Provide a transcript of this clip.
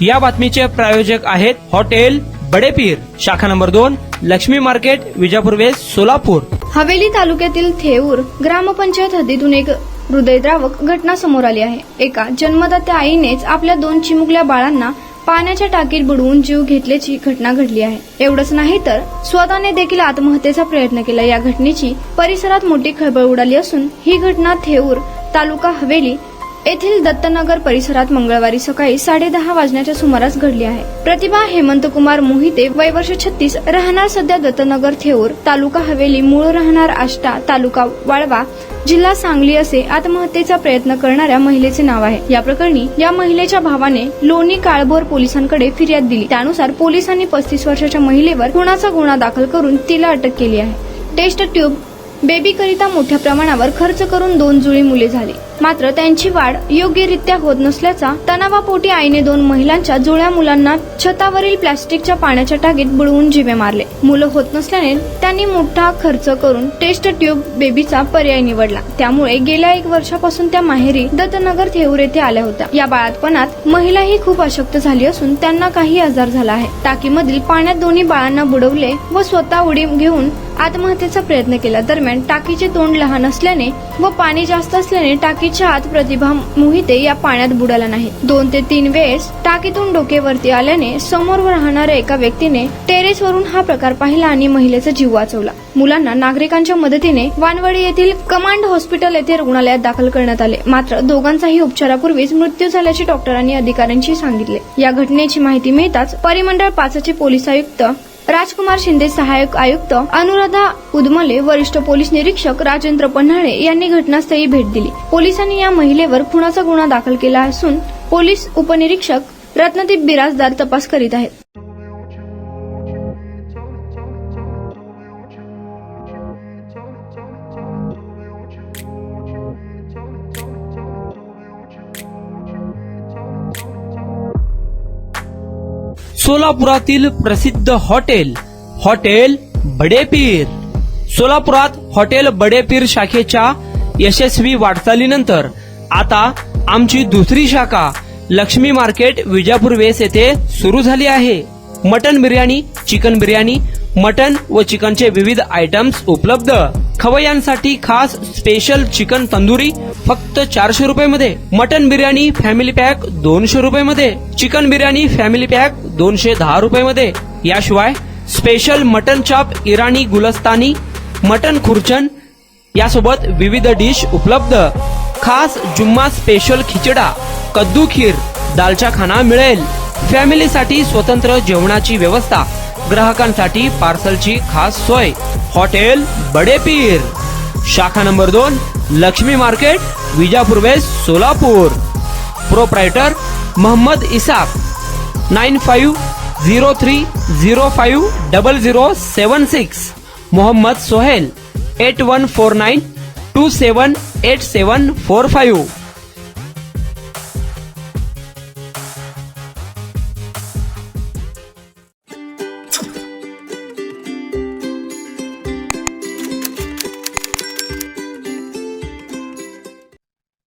या बातमीचे प्रायोजक आहेत हॉटेल बडेपीर, शाखा number 2, Lakshmi market, Vijapur west, Solapur. Haveli तालुक्यातील थेऊर ग्रामपंचायत हद्दीतून एक हृदयद्रावक घटना समोर आली आहे। एका जन्मदात्या आईनेच आपल्या 2 चिमुकल्या बाळांना पाण्याच्या टाकीत बुडवून जीव घेतल्याची घटना घडली आहे। एवढंच नाही तर स्वतःने देखील आत्महत्येचा प्रयत्न केला। या घटनेची परिसरात मोठी खळबळ उडाली असून ही घटना थेऊर तालुका हवेली येथील दत्तनगर परिसरात मंगळवारी सकाळी 10:30 वाजण्याच्या सुमारास घडली आहे। प्रतिभा हेमंत कुमार मोहिते, वय वर्ष 36, राहणार सध्या दत्तनगर थेऊर, तालुका हवेली, मूळ राहणार आष्टा, तालुका वाळवा, जिल्हा सांगली असे आत्महत्येचा प्रयत्न करणाऱ्या महिलेचे नाव आहे। या प्रकरणी या महिलेच्या भावाने लोणी काळभोर पोलिसांकडे फिर्याद दिली। त्यानुसार पोलिसांनी 35 वर्षाच्या महिलेवर खुनाचा गुन्हा दाखल करून तिला अटक केली आहे। टेस्ट ट्यूब बेबी करिता मोठ्या प्रमाणावर खर्च करून 2 जुळी मुले झाली, मात्र त्यांची वाढ योग्यरित्या होत नसल्याचा तणावापोटी आईने 2 महिलांच्या जुळ्या मुलांना छतावरील प्लास्टिकच्या पाण्याच्या टाकीत बुडवून जीवे मारले। मुलं होत नसल्याने त्यांनी मोठा खर्च करून टेस्ट ट्यूब बेबीचा पर्याय निवडला। त्यामुळे गेल्या 1 वर्षापासून त्या माहेरी दत्तनगर थेऊर येथे आल्या होत्या। या बाळातपणात महिलाही खूप अशक्त झाली असून त्यांना काही आजार झाला आहे। टाकीमधील पाण्यात दोन्ही बाळांना बुडवले व स्वतः उडी घेऊन आत्महत्येचा प्रयत्न केला। दरम्यान टाकीचे तोंड लहान असल्याने व पाणी जास्त असल्याने टाकीच्या आत प्रतिभा मोहिते या पाण्यात बुडाला नाही। 2 ते 3 वेळेस टाकीतून डोके वरती आल्याने समोर राहणाऱ्या एका व्यक्तीने टेरेसवरून हा प्रकार पाहिला आणि महिलेचा जीव वाचवला। मुलांना नागरिकांच्या मदतीने वानवडी येथील कमांड हॉस्पिटल येथे रुग्णालयात दाखल करण्यात आले, मात्र दोघांचाही उपचारापूर्वीच मृत्यू झाल्याचे डॉक्टरांनी अधिकाऱ्यांशी सांगितले। या घटनेची माहिती मिळताच परिमंडळ 5चे पोलीस आयुक्त राजकुमार शिंदे, सहाय्यक आयुक्त अनुराधा उदमले, वरिष्ठ पोलीस निरीक्षक राजेंद्र पन्हाळे यांनी घटनास्थळी भेट दिली। पोलिसांनी या महिलेवर खुनाचा गुन्हा दाखल केला असून पोलीस उपनिरीक्षक रत्नदीप बिराजदार तपास करीत आहेत। सोलापुरातील प्रसिद्ध हॉटेल बडेपीर। सोलापुरात हॉटेल बडेपीर शाखेच्या यशस्वी वाटचालीनंतर आता आमची दुसरी शाखा लक्ष्मी मार्केट, विजापूर वेस्ट येथे सुरू झाली आहे। Mutton biryani, chicken biryani, mutton व चिकनचे विविध आयटम्स उपलब्ध। खवय्यांसाठी खास स्पेशल चिकन तंदुरी फक्त 400 रुपये मध्ये, मटन बिर्याणी फॅमिली पॅक 200 रुपये मध्ये, चिकन बिर्याणी फॅमिली पॅक 210 रुपये मध्ये। याशिवाय स्पेशल मटन चाप, इराणी गुलस्तानी, मटन खुर्चन यासोबत विविध डिश उपलब्ध। खास जुम्मा स्पेशल खिचडा, कद्दू खीर, दालचा खाना मिळेल। फॅमिलीसाठी स्वतंत्र जेवणाची व्यवस्था, ग्राहकांसाठी पार्सलची खास सोय। हॉटेल बडेपीर, शाखा number 2, Lakshmi market, Vijapur west, Solapur. Proprietor Mohammad Isaq, 9503050076। Mohammad Sohel, 8149278745।